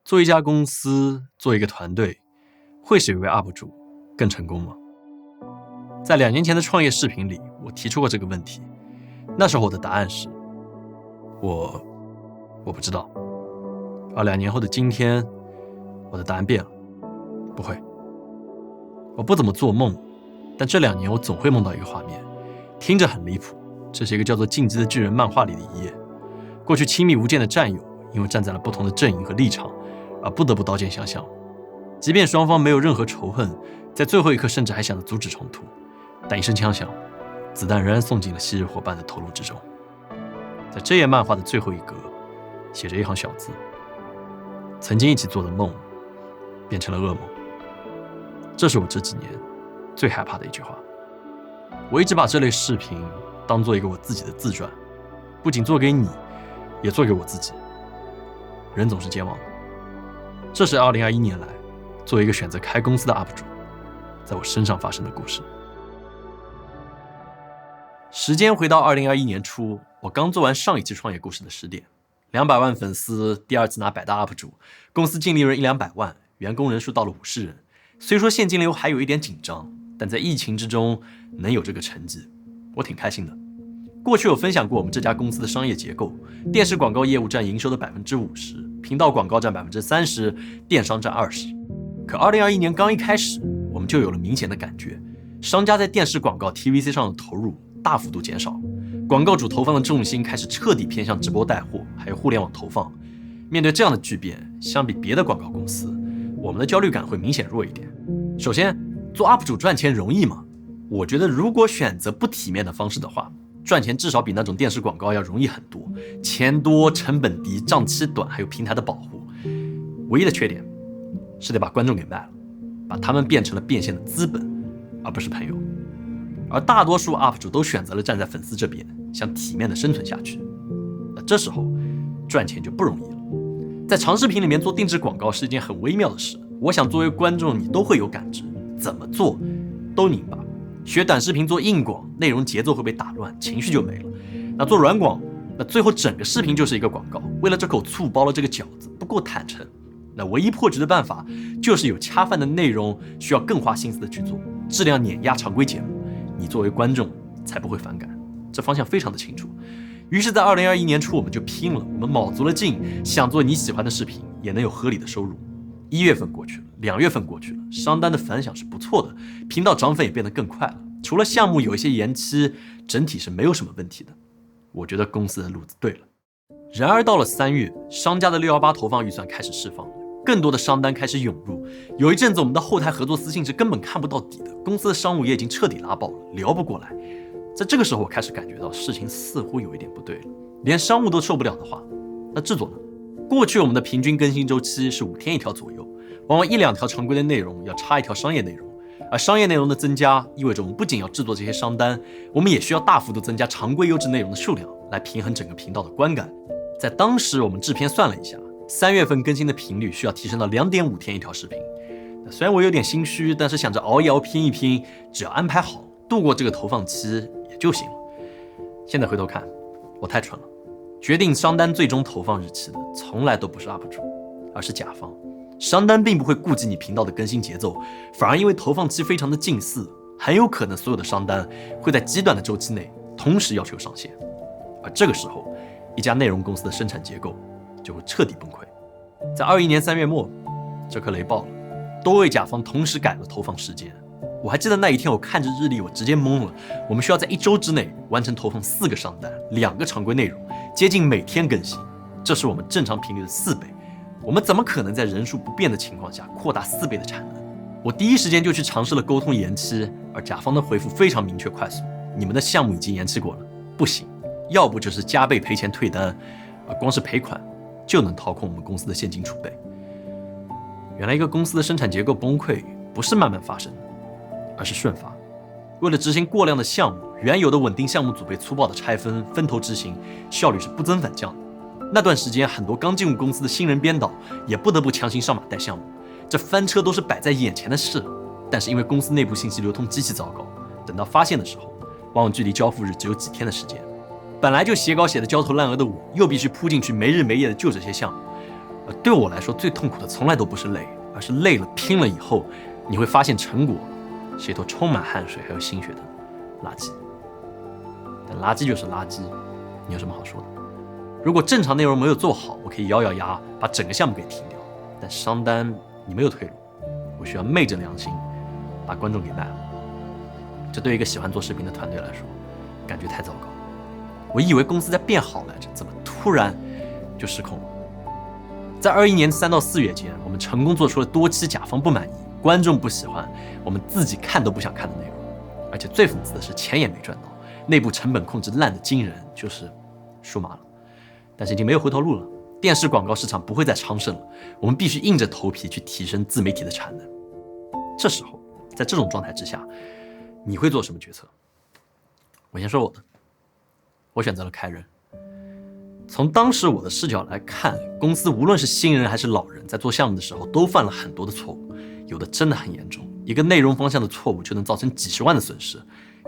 做一家公司，做一个团队，会使一位 UP 主更成功吗？在2年前的创业视频里，我提出过这个问题。那时候我的答案是，我不知道。而2年后的今天，我的答案变了，不会。我不怎么做梦，但这2年我总会梦到一个画面，听着很离谱。这是一个叫做《进击的巨人》漫画里的一页。过去亲密无间的战友，因为站在了不同的阵营和立场，而不得不刀剑相向。即便双方没有任何仇恨，在最后一刻甚至还想着阻止冲突，但一声枪响，子弹仍然送进了昔日伙伴的头颅之中。在这页漫画的最后一格，写着一行小字：曾经一起做的梦，变成了噩梦。这是我这几年最害怕的一句话。我一直把这类视频当做一个我自己的自传，不仅做给你，也做给我自己。人总是健忘的。这是2021年来作为一个选择开公司的 UP 主在我身上发生的故事。时间回到2021年初，我刚做完上一期创业故事的10点，200万粉丝，第2次拿百大 UP 主，公司净利润100-200万，员工人数到了50人。虽说现金流还有一点紧张，但在疫情之中能有这个成绩，我挺开心的。过去有分享过我们这家公司的商业结构，电视广告业务占营收的50%，频道广告占30%，电商占20%。可2021年刚一开始，我们就有了明显的感觉，商家在电视广告 TVC 上的投入大幅度减少，广告主投放的重心开始彻底偏向直播带货，还有互联网投放。面对这样的巨变，相比别的广告公司，我们的焦虑感会明显弱一点。首先，做 UP 主赚钱容易吗？我觉得如果选择不体面的方式的话，赚钱至少比那种电视广告要容易很多，钱多，成本低，账期短，还有平台的保护。唯一的缺点是得把观众给卖了，把他们变成了变现的资本，而不是朋友。而大多数 UP 主都选择了站在粉丝这边，想体面的生存下去。那这时候赚钱就不容易了。在长视频里面做定制广告是一件很微妙的事，我想作为观众你都会有感知，怎么做都拧巴。学短视频做硬广，内容节奏会被打乱，情绪就没了。那做软广，那最后整个视频就是一个广告，为了这口醋包了这个饺子，不够坦诚。那唯一破局的办法就是有恰饭的内容，需要更花心思的去做，质量碾压常规节目，你作为观众才不会反感。这方向非常的清楚。于是在2021年初我们就拼了，我们卯足了劲，想做你喜欢的视频，也能有合理的收入。1月份过去了，2月份过去了，商单的反响是不错的，频道涨粉也变得更快了。除了项目有一些延期，整体是没有什么问题的。我觉得公司的路子对了。然而到了3月，商家的618投放预算开始释放了，更多的商单开始涌入。有一阵子我们的后台合作私信是根本看不到底的，公司的商务也已经彻底拉爆了，聊不过来。在这个时候我开始感觉到事情似乎有一点不对了，连商务都受不了的话，那制作呢？过去我们的平均更新周期是5天1条左右，往往1-2条常规的内容要插1条商业内容。而商业内容的增加意味着我们不仅要制作这些商单，我们也需要大幅度增加常规优质内容的数量，来平衡整个频道的观感。在当时我们制片算了一下，3月份更新的频率需要提升到2.5天1条视频。虽然我有点心虚，但是想着熬一熬拼一拼，只要安排好度过这个投放期也就行了。现在回头看，我太蠢了。决定商单最终投放日期的从来都不是 UP 主，而是甲方。商单并不会顾及你频道的更新节奏，反而因为投放期非常的近似，很有可能所有的商单会在极短的周期内同时要求上线。而这个时候，一家内容公司的生产结构就会彻底崩溃。在21年3月末，这颗雷爆了，多位甲方同时改了投放时间。我还记得那一天，我看着日历，我直接懵了。我们需要在1周之内完成投放4个商单，2个常规内容，接近每天更新，这是我们正常频率的4倍。我们怎么可能在人数不变的情况下扩大4倍的产能？我第一时间就去尝试了沟通延期，而甲方的回复非常明确快速：你们的项目已经延期过了，不行，要不就是加倍赔钱退单，而光是赔款就能掏空我们公司的现金储备。原来一个公司的生产结构崩溃不是慢慢发生的，而是瞬发。为了执行过量的项目，原有的稳定项目组被粗暴的拆分，分头执行，效率是不增反降的。那段时间，很多刚进入公司的新人编导也不得不强行上马带项目，这翻车都是摆在眼前的事。但是因为公司内部信息流通极其糟糕，等到发现的时候，往往距离交付日只有几天的时间。本来就写稿写得焦头烂额的我，又必须扑进去没日没夜的救这些项目。对我来说，最痛苦的从来都不是累，而是累了拼了以后，你会发现成果是一坨充满汗水还有心血的垃圾。但垃圾就是垃圾，你有什么好说的？如果正常内容没有做好，我可以咬咬牙把整个项目给停掉。但商单你没有退路，我需要昧着良心把观众给卖了。这对一个喜欢做视频的团队来说，感觉太糟糕。我以为公司在变好来着，怎么突然就失控了？在21年3到4月间，我们成功做出了多期甲方不满意、观众不喜欢、我们自己看都不想看的内容，而且最讽刺的是钱也没赚到，内部成本控制烂得惊人，就是输麻了。但是已经没有回头路了，电视广告市场不会再昌盛了，我们必须硬着头皮去提升自媒体的产能。这时候，在这种状态之下，你会做什么决策？我先说我的，我选择了开人。从当时我的视角来看，公司无论是新人还是老人，在做项目的时候都犯了很多的错误，有的真的很严重，一个内容方向的错误就能造成几十万的损失。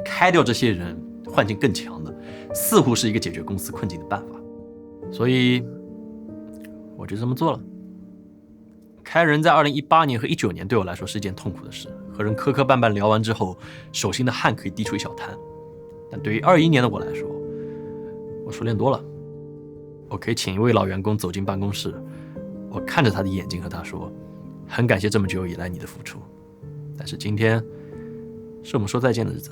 开掉这些人，换进更强的，似乎是一个解决公司困境的办法。所以我就这么做了。开人在2018年和19年对我来说是一件痛苦的事，和人磕磕绊绊聊完之后，手心的汗可以滴出一小滩。但对于21年的我来说，我熟练多了。我可以请一位老员工走进办公室，我看着他的眼睛和他说，很感谢这么久以来你的付出，但是今天是我们说再见的日子。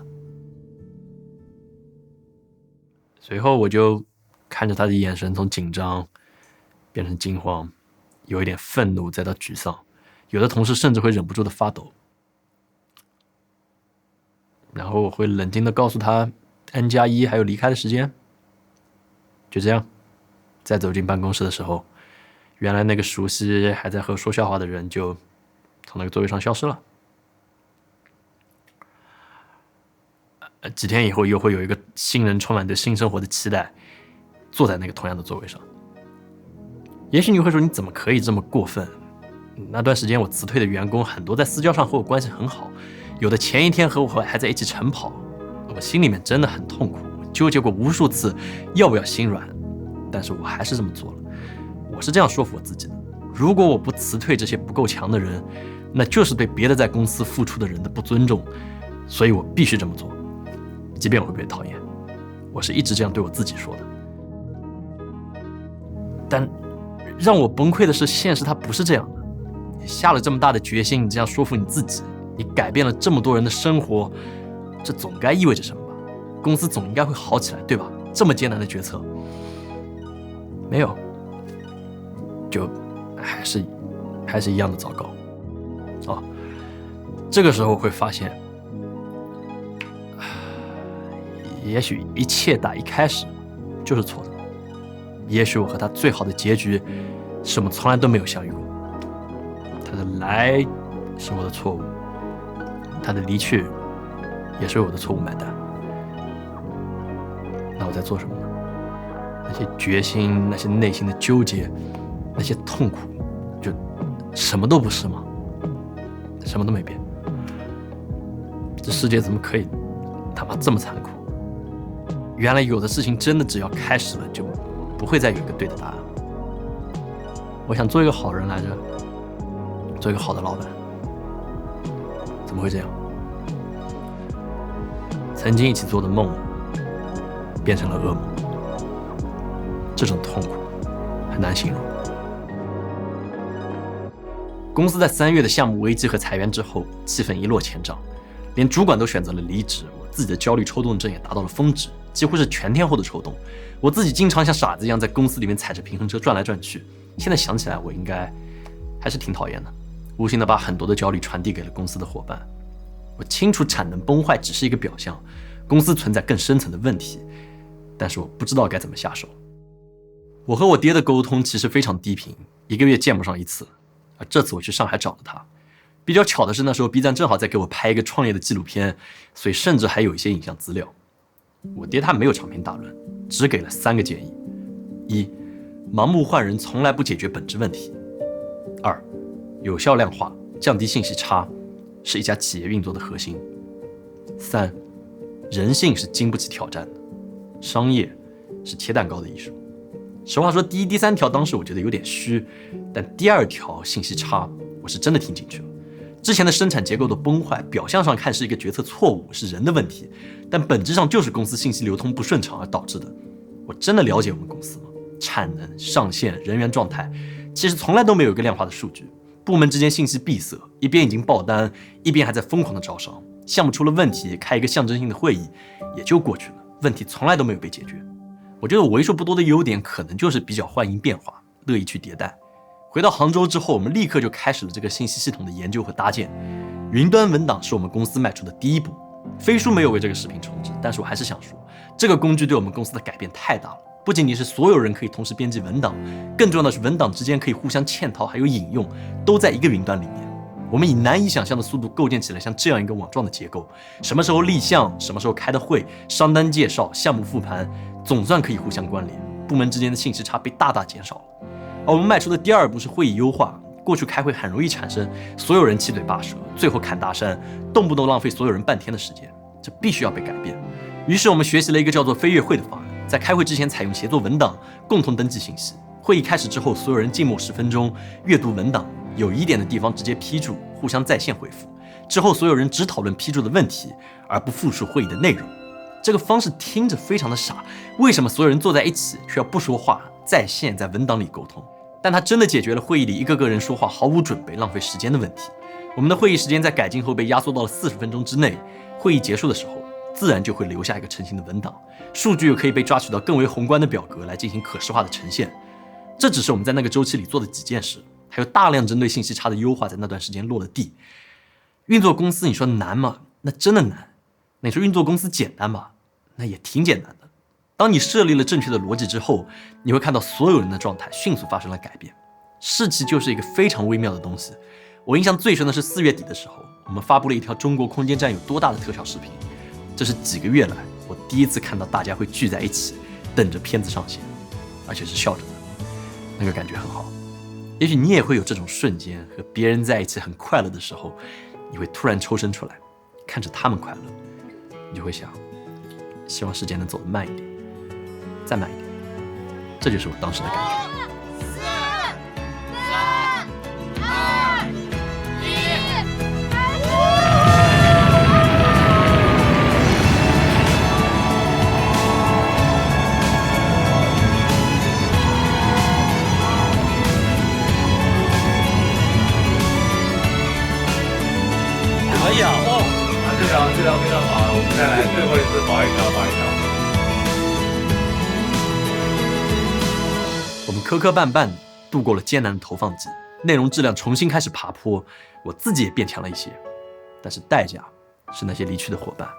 随后我就看着他的眼神从紧张变成惊慌，有一点愤怒再到沮丧，有的同事甚至会忍不住的发抖。然后我会冷静的告诉他 N+1 还有离开的时间。就这样，再走进办公室的时候，原来那个熟悉还在和我说笑话的人就从那个座位上消失了。几天以后又会有一个新人充满对新生活的期待，坐在那个同样的座位上。也许你会说，你怎么可以这么过分？那段时间我辞退的员工很多在私交上和我关系很好，有的前一天和我还在一起晨跑，我心里面真的很痛苦，我纠结过无数次要不要心软，但是我还是这么做了。我是这样说服我自己的，如果我不辞退这些不够强的人，那就是对别的在公司付出的人的不尊重，所以我必须这么做，即便我会被讨厌。我是一直这样对我自己说的。但让我崩溃的是，现实它不是这样的。你下了这么大的决心，你这样说服你自己，你改变了这么多人的生活，这总该意味着什么吧？公司总应该会好起来，对吧？这么艰难的决策，没有，就还是一样的糟糕。哦，这个时候我会发现，也许一切打一开始就是错的。也许我和他最好的结局是我们从来都没有相遇过。他的来是我的错误，他的离去也是我的错误买单。那我在做什么呢？那些决心，那些内心的纠结，那些痛苦，就什么都不是吗？什么都没变。这世界怎么可以他妈这么残酷？原来有的事情真的只要开始了就不会再有一个对的答案。我想做一个好人来着，做一个好的老板，怎么会这样？曾经一起做的梦变成了噩梦，这种痛苦很难形容。公司在3月的项目危机和裁员之后，气氛一落千丈，连主管都选择了离职，我自己的焦虑抽动症也达到了峰值，几乎是全天候的抽动。我自己经常像傻子一样在公司里面踩着平衡车转来转去，现在想起来我应该还是挺讨厌的，无形的把很多的焦虑传递给了公司的伙伴。我清楚产能崩坏只是一个表象，公司存在更深层的问题，但是我不知道该怎么下手。我和我爹的沟通其实非常低频，1个月见不上1次。而这次我去上海找了他，比较巧的是那时候 B 站正好在给我拍一个创业的纪录片，所以甚至还有一些影像资料。我爹他没有长篇大论，只给了3个建议： 1. 盲目换人从来不解决本质问题； 2. 有效量化，降低信息差，是一家企业运作的核心； 3. 人性是经不起挑战的，商业是切蛋糕的艺术。实话说，第一、第三条当时我觉得有点虚，但第二条信息差，我是真的听进去了。之前的生产结构的崩坏，表象上看是一个决策错误，是人的问题，但本质上就是公司信息流通不顺畅而导致的。我真的了解我们公司吗？产能、上线、人员状态，其实从来都没有一个量化的数据。部门之间信息闭塞，一边已经爆单，一边还在疯狂的招商。项目出了问题，开一个象征性的会议，也就过去了，问题从来都没有被解决。我觉得我为数不多的优点，可能就是比较欢迎变化，乐意去迭代。回到杭州之后，我们立刻就开始了这个信息系统的研究和搭建。云端文档是我们公司迈出的第一步。飞书没有为这个视频充值，但是我还是想说，这个工具对我们公司的改变太大了。不仅仅是所有人可以同时编辑文档，更重要的是文档之间可以互相嵌套，还有引用，都在一个云端里面。我们以难以想象的速度构建起来像这样一个网状的结构，什么时候立项，什么时候开的会，商单介绍，项目复盘，总算可以互相关联，部门之间的信息差被大大减少了。而我们迈出的第二步是会议优化。过去开会很容易产生所有人七嘴八舌，最后砍大山，动不动浪费所有人半天的时间，这必须要被改变。于是我们学习了一个叫做飞跃会的方案，在开会之前采用协作文档，共同登记信息。会议开始之后，所有人静默10分钟，阅读文档，有疑点的地方直接批注，互相在线回复。之后所有人只讨论批注的问题，而不复述会议的内容。这个方式听着非常的傻，为什么所有人坐在一起却要不说话，在线在文档里沟通？但它真的解决了会议里一个个人说话毫无准备、浪费时间的问题。我们的会议时间在改进后被压缩到了40分钟之内，会议结束的时候，自然就会留下一个成型的文档，数据又可以被抓取到更为宏观的表格来进行可视化的呈现。这只是我们在那个周期里做的几件事，还有大量针对信息差的优化在那段时间落了地。运作公司你说难吗？那真的难。那你说运作公司简单吗？那也挺简单的。当你设立了正确的逻辑之后，你会看到所有人的状态迅速发生了改变。士气就是一个非常微妙的东西。我印象最深的是4月底的时候，我们发布了一条中国空间站有多大的特效视频。这是几个月来我第一次看到大家会聚在一起，等着片子上线，而且是笑着的，那个感觉很好。也许你也会有这种瞬间，和别人在一起很快乐的时候，你会突然抽身出来，看着他们快乐，你就会想，希望时间能走得慢一点。再慢一点，这就是我当时的感觉。可以啊，这条非常好，我们再来最后一次保一条。我们磕磕绊绊度过了艰难的投放季，内容质量重新开始爬坡，我自己也变强了一些，但是代价是那些离去的伙伴。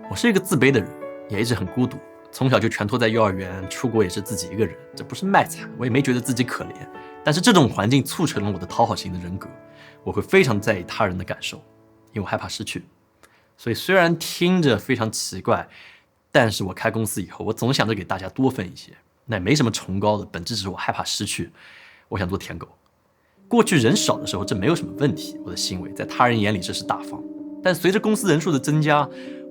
我是一个自卑的人，也一直很孤独，从小就全托在幼儿园，出国也是自己一个人，这不是卖惨，我也没觉得自己可怜，但是这种环境促成了我的讨好型的人格，我会非常在意他人的感受，因为我害怕失去。所以虽然听着非常奇怪，但是我开公司以后，我总想着给大家多分一些，那也没什么崇高的，本质只是我害怕失去，我想做舔狗。过去人少的时候，这没有什么问题，我的行为在他人眼里这是大方。但随着公司人数的增加，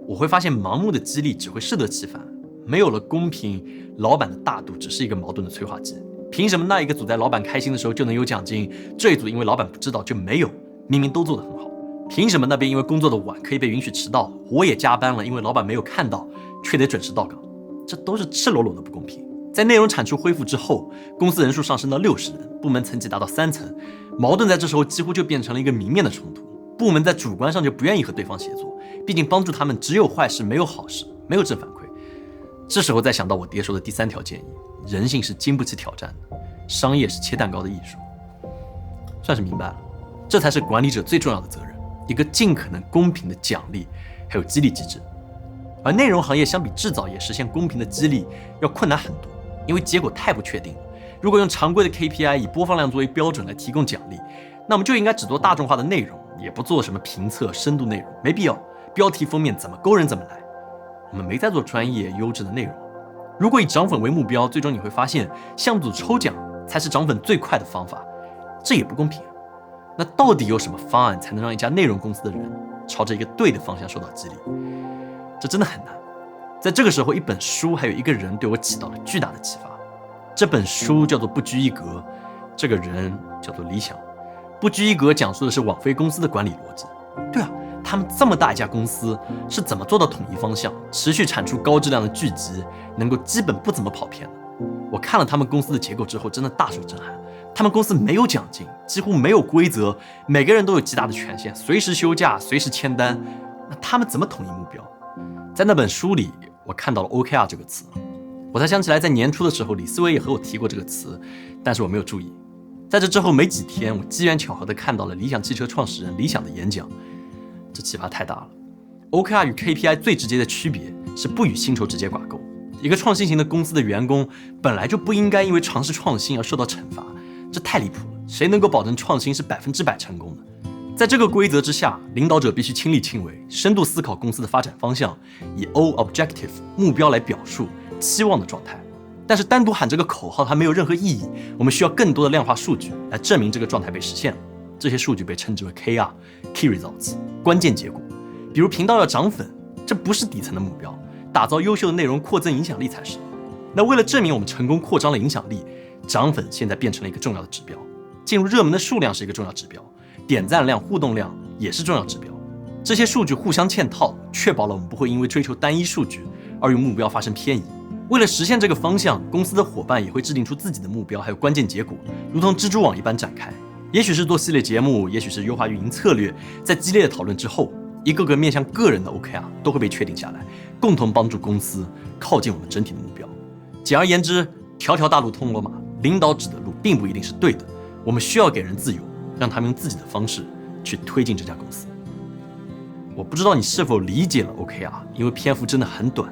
我会发现盲目的激励只会适得其反，没有了公平，老板的大度只是一个矛盾的催化剂。凭什么那一个组在老板开心的时候就能有奖金，这一组因为老板不知道就没有？明明都做得很好。凭什么那边因为工作的晚可以被允许迟到，我也加班了，因为老板没有看到，却得准时到岗？这都是赤裸裸的不公平。在内容产出恢复之后，公司人数上升到60人，部门层级达到3层，矛盾在这时候几乎就变成了一个明面的冲突。部门在主观上就不愿意和对方协作，毕竟帮助他们只有坏事没有好事，没有正反馈。这时候再想到我爹说的第3条建议，人性是经不起挑战的，商业是切蛋糕的艺术，算是明白了，这才是管理者最重要的责任，一个尽可能公平的奖励还有激励机制。而内容行业相比制造业实现公平的激励要困难很多，因为结果太不确定了。如果用常规的 KPI 以播放量作为标准来提供奖励，那我们就应该只做大众化的内容，也不做什么评测深度内容，没必要。标题封面怎么勾人怎么来，我们没在做专业优质的内容。如果以涨粉为目标，最终你会发现项目组抽奖才是涨粉最快的方法，这也不公平。那到底有什么方案才能让一家内容公司的人朝着一个对的方向受到激励？这真的很难。在这个时候，一本书还有一个人对我起到了巨大的启发。这本书叫做《不拘一格》，这个人叫做李想。不拘一格讲述的是网飞公司的管理逻辑。对啊，他们这么大一家公司是怎么做到统一方向，持续产出高质量的剧集，能够基本不怎么跑偏的？我看了他们公司的结构之后，真的大受震撼。他们公司没有奖金，几乎没有规则，每个人都有极大的权限，随时休假，随时签单。那他们怎么统一目标？在那本书里，我看到了 OKR 这个词，我才想起来，在年初的时候，李思维也和我提过这个词，但是我没有注意。在这之后没几天，我机缘巧合地看到了理想汽车创始人李想的演讲，这启发太大了。OKR 与 KPI 最直接的区别是不与薪酬直接挂钩。一个创新型的公司的员工本来就不应该因为尝试创新而受到惩罚，这太离谱了。谁能够保证创新是100%成功的？在这个规则之下，领导者必须亲力亲为，深度思考公司的发展方向，以 O objective 目标来表述期望的状态。但是单独喊这个口号它没有任何意义，我们需要更多的量化数据来证明这个状态被实现了。这些数据被称之为 KR Key Results 关键结果。比如频道要涨粉，这不是底层的目标，打造优秀的内容扩增影响力才是。那为了证明我们成功扩张了影响力，涨粉现在变成了一个重要的指标，进入热门的数量是一个重要指标，点赞量、互动量也是重要指标。这些数据互相嵌套，确保了我们不会因为追求单一数据而与目标发生偏移。为了实现这个方向，公司的伙伴也会制定出自己的目标还有关键结果，如同蜘蛛网一般展开。也许是做系列节目，也许是优化运营策略，在激烈的讨论之后，一个个面向个人的 OKR 都会被确定下来，共同帮助公司靠近我们整体的目标。简而言之，条条大路通罗马，领导指的路并不一定是对的，我们需要给人自由，让他们用自己的方式去推进这家公司。我不知道你是否理解了 OKR， 因为篇幅真的很短，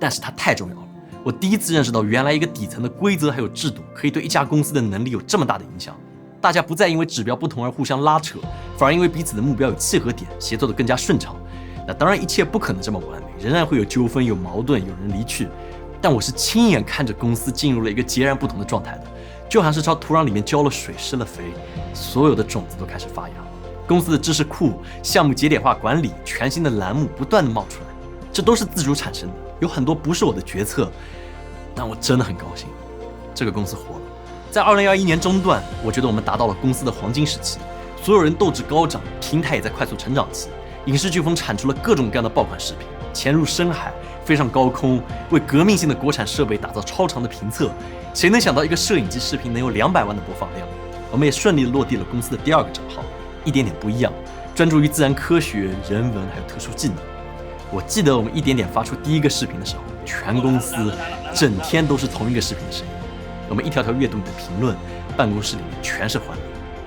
但是它太重要了。我第一次认识到，原来一个底层的规则还有制度，可以对一家公司的能力有这么大的影响。大家不再因为指标不同而互相拉扯，反而因为彼此的目标有契合点，协作得更加顺畅。那当然，一切不可能这么完美，仍然会有纠纷、有矛盾、有人离去。但我是亲眼看着公司进入了一个截然不同的状态的，就好像是朝土壤里面浇了水、施了肥，所有的种子都开始发芽。公司的知识库、项目节点化管理、全新的栏目不断的冒出来，这都是自主产生的，有很多不是我的决策，但我真的很高兴，这个公司活了。在2021年中段，我觉得我们达到了公司的黄金时期，所有人斗志高涨，平台也在快速成长期。影视飓风产出了各种各样的爆款视频，潜入深海，飞上高空，为革命性的国产设备打造超长的评测。谁能想到一个摄影机视频能有200万的播放量？我们也顺利落地了公司的第2个账号，一点点不一样，专注于自然科学、人文还有特殊技能。我记得我们一点点发出第1个视频的时候，全公司整天都是同一个视频的声音。我们一条条阅读你的评论，办公室里面全是欢乐。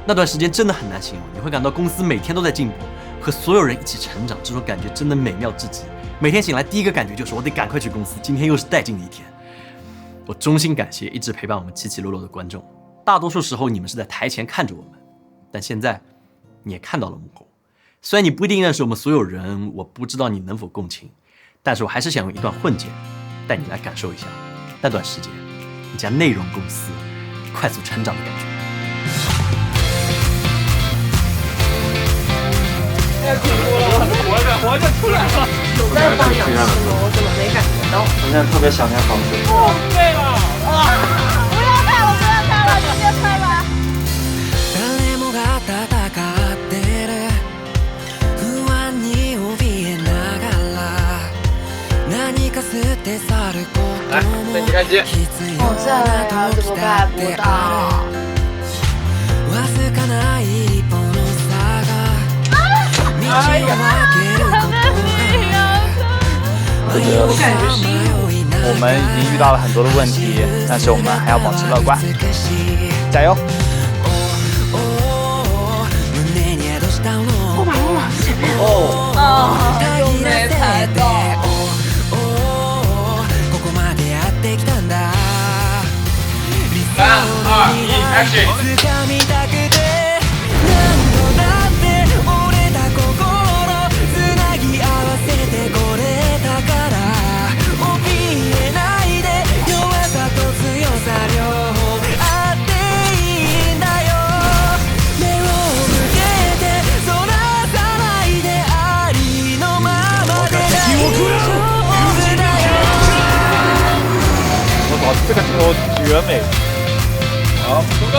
那段时间真的很难形容，你会感到公司每天都在进步，和所有人一起成长，这种感觉真的美妙至极。每天醒来第一个感觉就是我得赶快去公司，今天又是带劲的一天。我衷心感谢一直陪伴我们起起落落的观众，大多数时候你们是在台前看着我们，但现在你也看到了幕后。虽然你不一定认识我们所有人，我不知道你能否共情，但是我还是想用一段混剪带你来感受一下那段时间一家内容公司快速成长的感觉。活着出来了！有在放氧气吗？我怎么没感觉到？我现在特别想念房子。对了啊！不要拍了，不要拍了，直接拍吧。誰もが戦ってる不安に怯えながら何か捨て去ることも必要な時だってあるわずかな一歩の差が道を分けることが我们已经遇到了很多的问题，但是我们还要保持乐观，加油！又没拍到。3、2、1 ，Action！这个球绝美。好，助攻！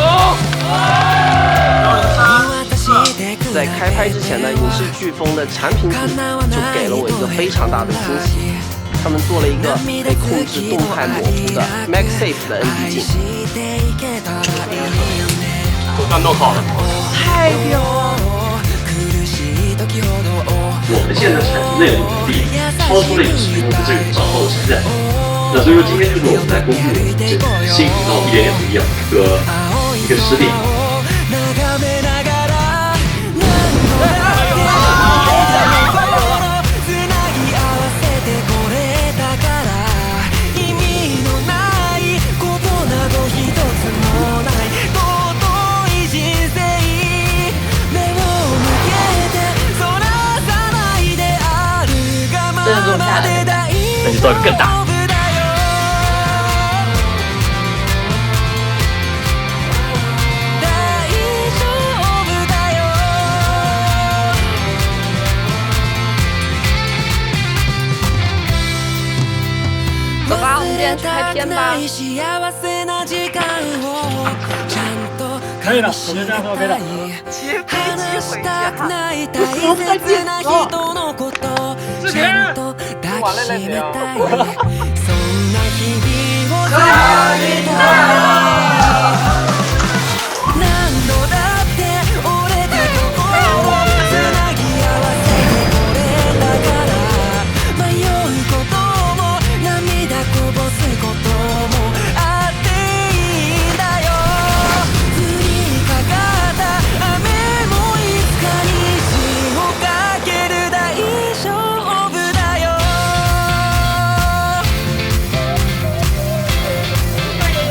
在开拍之前呢，影视飓风的产品组就给了我一个非常大的惊喜，他们做了一个可以控制动态模糊的 MagSafe 的 ND 镜，都算弄好了。太屌了！我们现在产出内容能力超出了影视公司这个账号的承载。那所以说今天就是我们来公布这新频道一点点不一样一个实点。真的做不下来。那就造一个更大。走吧，我们今天去拍片吧。可以了，我们这样说可以了。骑飞机回家。志田，完了累啊！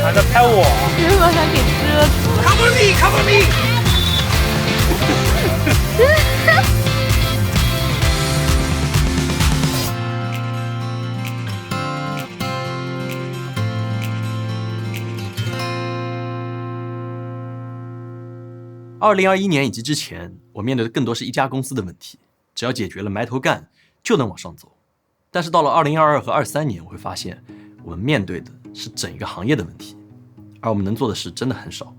还在拍我？别把他给遮住。Cover me, cover me。2021年以及之前，我面对的更多是一家公司的问题，只要解决了埋头干，就能往上走。但是到了2022和23年，我会发现我们面对的是整一个行业的问题，而我们能做的事真的很少。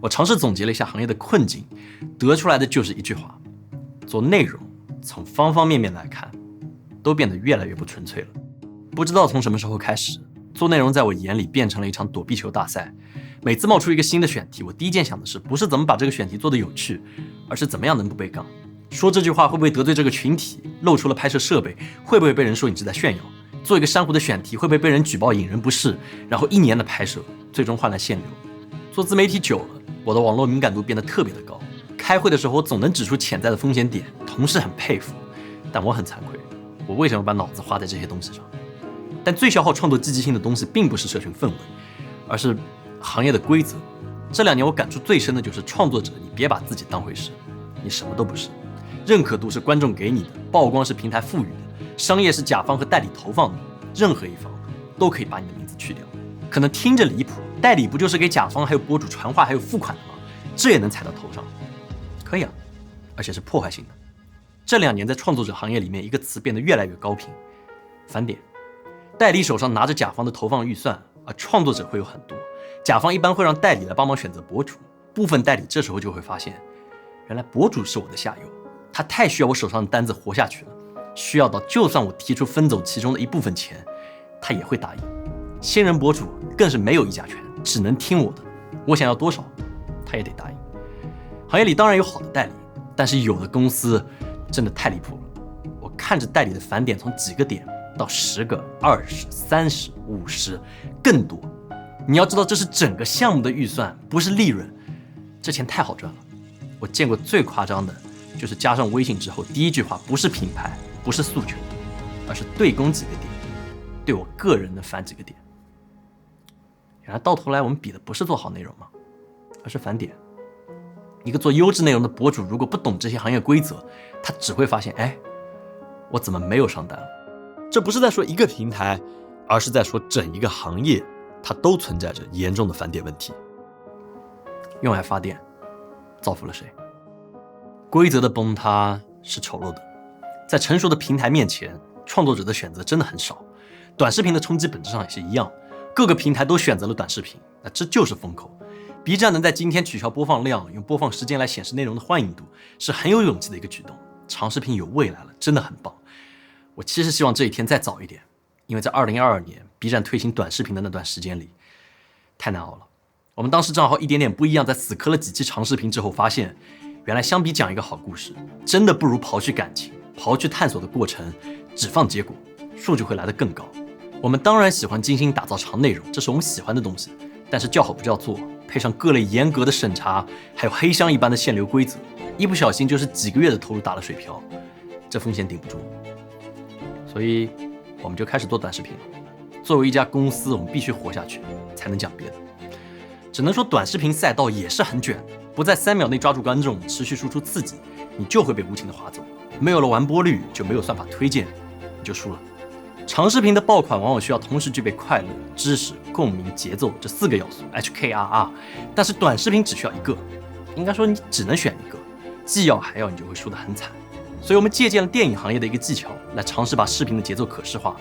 我尝试总结了一下行业的困境，得出来的就是一句话：做内容从方方面面来看，都变得越来越不纯粹了。不知道从什么时候开始，做内容在我眼里变成了一场躲避球大赛。每次冒出一个新的选题，我第一件想的是不是怎么把这个选题做得有趣，而是怎么样能不被杠。说这句话会不会得罪这个群体，露出了拍摄设备，会不会被人说你是在炫耀，做一个珊瑚的选题会不会被人举报引人不适，然后1年的拍摄最终换来限流。做自媒体久了，我的网络敏感度变得特别的高，开会的时候我总能指出潜在的风险点，同事很佩服，但我很惭愧，我为什么把脑子花在这些东西上？但最消耗创作积极性的东西并不是社群氛围，而是行业的规则。这2年我感触最深的就是创作者，你别把自己当回事，你什么都不是。认可度是观众给你的，曝光是平台赋予的，商业是甲方和代理投放的，任何一方都可以把你的名字去掉。可能听着离谱，代理不就是给甲方还有博主传话还有付款的吗？这也能踩到头上？可以啊，而且是破坏性的。这2年在创作者行业里面，一个词变得越来越高频：返点。代理手上拿着甲方的投放预算，而创作者会有很多。甲方一般会让代理来帮忙选择博主，部分代理这时候就会发现，原来博主是我的下游，他太需要我手上的单子活下去了，需要到就算我提出分走其中的一部分钱，他也会答应。新人博主更是没有议价权，只能听我的，我想要多少，他也得答应。行业里当然有好的代理，但是有的公司真的太离谱了。我看着代理的返点从几个点到10个、20、30、50，更多。你要知道，这是整个项目的预算，不是利润，这钱太好赚了。我见过最夸张的，就是加上微信之后，第一句话不是品牌，不是诉求，而是对攻几个点，对我个人能返几个点。原来到头来我们比的不是做好内容吗？而是返点。一个做优质内容的博主，如果不懂这些行业规则，他只会发现，哎，我怎么没有上单了？这不是在说一个平台，而是在说整一个行业，它都存在着严重的返点问题。用爱发电，造福了谁？规则的崩塌是丑陋的，在成熟的平台面前，创作者的选择真的很少。短视频的冲击本质上也是一样，各个平台都选择了短视频，那这就是风口。B 站能在今天取消播放量，用播放时间来显示内容的欢迎度，是很有勇气的一个举动。长视频有未来了，真的很棒。我其实希望这一天再早一点，因为在2022年 B 站推行短视频的那段时间里，太难熬了。我们当时正好一点点不一样，在死磕了几期长视频之后，发现原来相比讲一个好故事，真的不如刨去感情，刨去探索的过程，只放结果，数据会来得更高。我们当然喜欢精心打造长内容，这是我们喜欢的东西，但是叫好不叫座，配上各类严格的审查，还有黑箱一般的限流规则，一不小心就是几个月的投入打了水漂，这风险顶不住。所以我们就开始做短视频了。作为一家公司，我们必须活下去，才能讲别的。只能说短视频赛道也是很卷的，不在3秒内抓住观众，持续输出刺激，你就会被无情的划走。没有了完播率，就没有算法推荐，你就输了。长视频的爆款往往需要同时具备快乐、知识、共鸣、节奏这4个要素 HKRR， 但是短视频只需要一个，应该说你只能选一个，既要还要，你就会输得很惨。所以我们借鉴了电影行业的一个技巧，来尝试把视频的节奏可视化，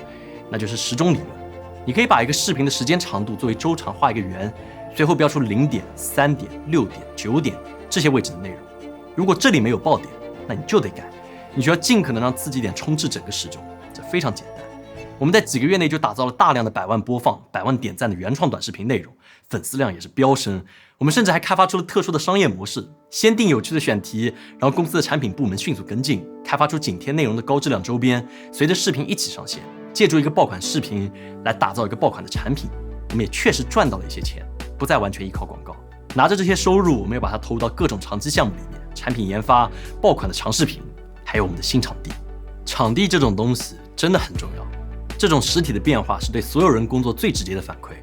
那就是时钟理论。你可以把一个视频的时间长度作为周长画一个圆，随后标出0点、3点、6点、9点这些位置的内容。如果这里没有爆点，那你就得改，你需要尽可能让刺激点充斥整个时钟，这非常简单。我们在几个月内就打造了大量的100万播放、100万点赞的原创短视频内容，粉丝量也是飙升。我们甚至还开发出了特殊的商业模式，先定有趣的选题，然后公司的产品部门迅速跟进，开发出紧贴内容的高质量周边，随着视频一起上线，借助一个爆款视频来打造一个爆款的产品。我们也确实赚到了一些钱，不再完全依靠广告。拿着这些收入，我们又把它投入到各种长期项目里面，产品研发、爆款的长视频，还有我们的新场地。场地这种东西真的很重要，这种实体的变化是对所有人工作最直接的反馈。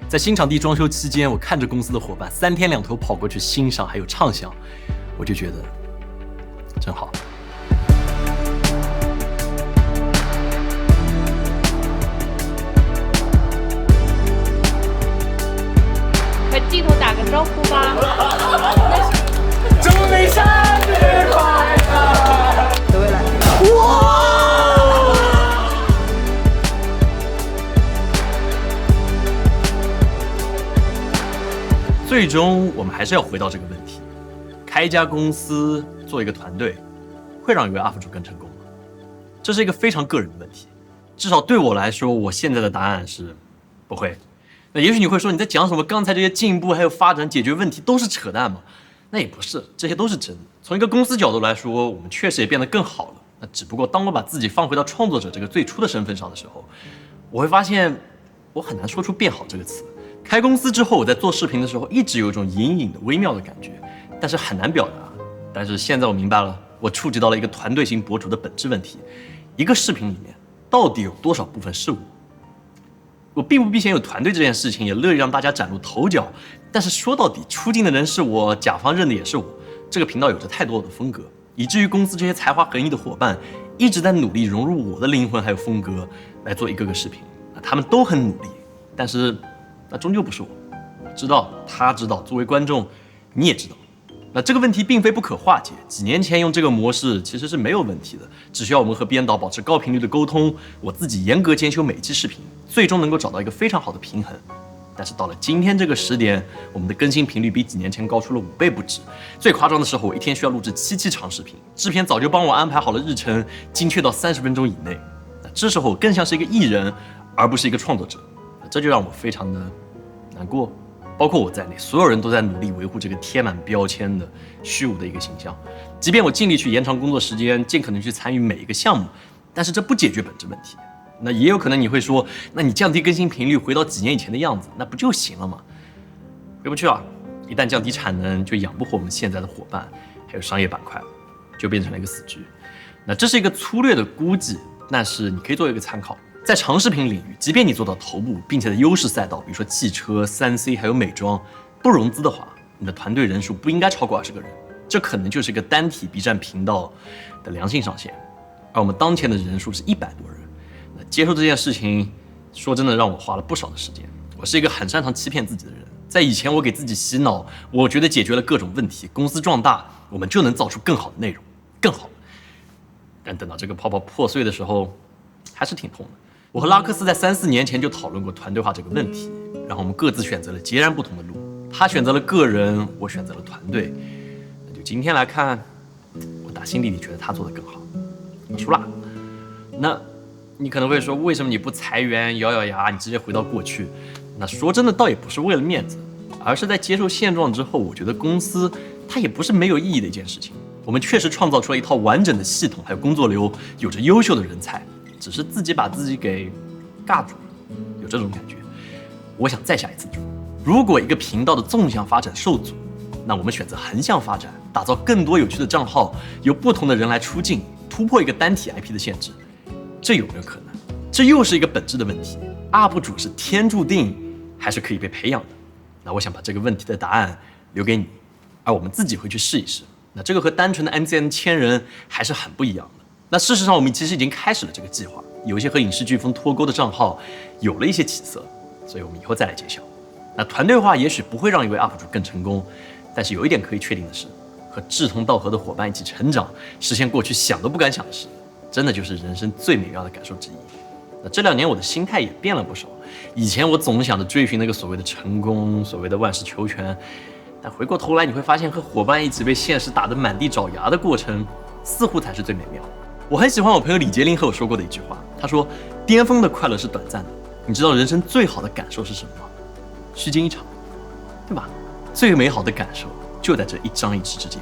在新场地装修期间，我看着公司的伙伴3天2头跑过去欣赏还有畅想，我就觉得真好。和镜头打个招呼吧。祝你生日快乐！各位来，最终我们还是要回到这个问题：开一家公司，做一个团队，会让一位 UP 主更成功吗？这是一个非常个人的问题。至少对我来说，我现在的答案是不会。那也许你会说，你在讲什么？刚才这些进步还有发展、解决问题都是扯淡吗？那也不是，这些都是真的。从一个公司角度来说，我们确实也变得更好了。那只不过当我把自己放回到创作者这个最初的身份上的时候，我会发现我很难说出变好这个词。开公司之后，我在做视频的时候，一直有一种隐隐的微妙的感觉，但是很难表达。但是现在我明白了，我触及到了一个团队型博主的本质问题：一个视频里面到底有多少部分是我？我并不避嫌有团队这件事情，也乐意让大家崭露头角。但是说到底，出镜的人是我，甲方认的也是我。这个频道有着太多我的风格，以至于公司这些才华横溢的伙伴一直在努力融入我的灵魂还有风格来做一个个视频。他们都很努力，但是那终究不是我。我知道，他知道，作为观众，你也知道。那这个问题并非不可化解，几年前用这个模式其实是没有问题的，只需要我们和编导保持高频率的沟通，我自己严格监修每一期视频，最终能够找到一个非常好的平衡。但是到了今天这个时点，我们的更新频率比几年前高出了5倍不止。最夸张的时候，我一天需要录制7期长视频，制片早就帮我安排好了日程，精确到30分钟以内。那这时候我更像是一个艺人，而不是一个创作者，这就让我非常的难过。包括我在内，所有人都在努力维护这个贴满标签的虚无的一个形象。即便我尽力去延长工作时间，尽可能去参与每一个项目，但是这不解决本质问题。那也有可能你会说，那你降低更新频率，回到几年以前的样子，那不就行了吗？回不去啊！一旦降低产能，就养不活我们现在的伙伴，还有商业板块，就变成了一个死局。那这是一个粗略的估计，但是你可以做一个参考。在长视频领域，即便你做到头部，并且在优势赛道，比如说汽车、3C 还有美妆，不融资的话，你的团队人数不应该超过20个人，这可能就是一个单体 B 站频道的良性上限。而我们当前的人数是100多人，那接受这件事情，说真的让我花了不少的时间。我是一个很擅长欺骗自己的人，在以前我给自己洗脑，我觉得解决了各种问题，公司壮大，我们就能造出更好的内容，更好。但等到这个泡泡破碎的时候，还是挺痛的。我和拉克斯在3-4年前就讨论过团队化这个问题，然后我们各自选择了截然不同的路。他选择了个人，我选择了团队。那就今天来看，我打心底里觉得他做得更好。你输了。那你可能会说，为什么你不裁员，咬咬牙，你直接回到过去？那说真的，倒也不是为了面子，而是在接受现状之后，我觉得公司它也不是没有意义的一件事情。我们确实创造出了一套完整的系统，还有工作流，有着优秀的人才，只是自己把自己给尬住了，有这种感觉。我想再下一次注。如果一个频道的纵向发展受阻，那我们选择横向发展，打造更多有趣的账号，由不同的人来出镜，突破一个单体 IP 的限制，这有没有可能？这又是一个本质的问题。UP 主是天注定，还是可以被培养的？那我想把这个问题的答案留给你，而我们自己会去试一试。那这个和单纯的 MCN 签人还是很不一样的。那事实上，我们其实已经开始了这个计划，有一些和影视飓风脱钩的账号有了一些起色，所以我们以后再来揭晓。那团队化也许不会让一位 UP 主更成功，但是有一点可以确定的是，和志同道合的伙伴一起成长，实现过去想都不敢想的事，真的就是人生最美妙的感受之一。那这2年我的心态也变了不少，以前我总想着追寻那个所谓的成功，所谓的万事求全，但回过头来你会发现，和伙伴一起被现实打得满地找牙的过程，似乎才是最美妙的。我很喜欢我朋友李杰林和我说过的一句话，他说：巅峰的快乐是短暂的，你知道人生最好的感受是什么吗？虚惊一场，对吧？最美好的感受就在这一张一弛之间。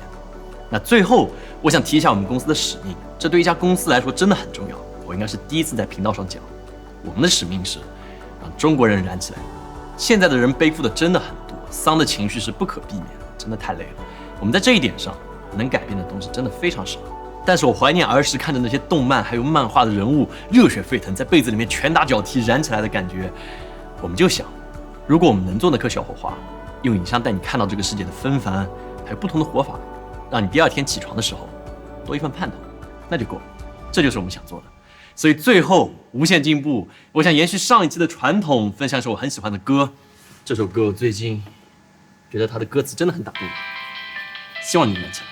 那最后，我想提一下我们公司的使命，这对一家公司来说真的很重要。我应该是第一次在频道上讲，我们的使命是让中国人燃起来。现在的人背负的真的很多，丧的情绪是不可避免的，真的太累了。我们在这一点上能改变的东西真的非常少。但是我怀念儿时看着那些动漫还有漫画的人物热血沸腾，在被子里面拳打脚踢燃起来的感觉。我们就想，如果我们能做那颗小火花，用影像带你看到这个世界的纷繁，还有不同的活法，让你第2天起床的时候多一份盼头，那就够了。这就是我们想做的。所以最后无限进步，我想延续上一期的传统，分享一首我很喜欢的歌。这首歌我最近觉得它的歌词真的很打动我，希望你能起来。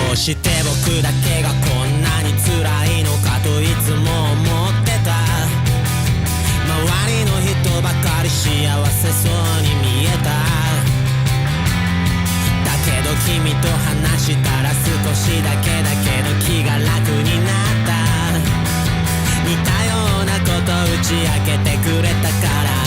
どうして僕だけがこんなに辛いのかといつも思ってた。周りの人ばかり幸せそうに見えた。だけど君と話したら少しだけ気が楽になった。似たようなこと打ち明けてくれたから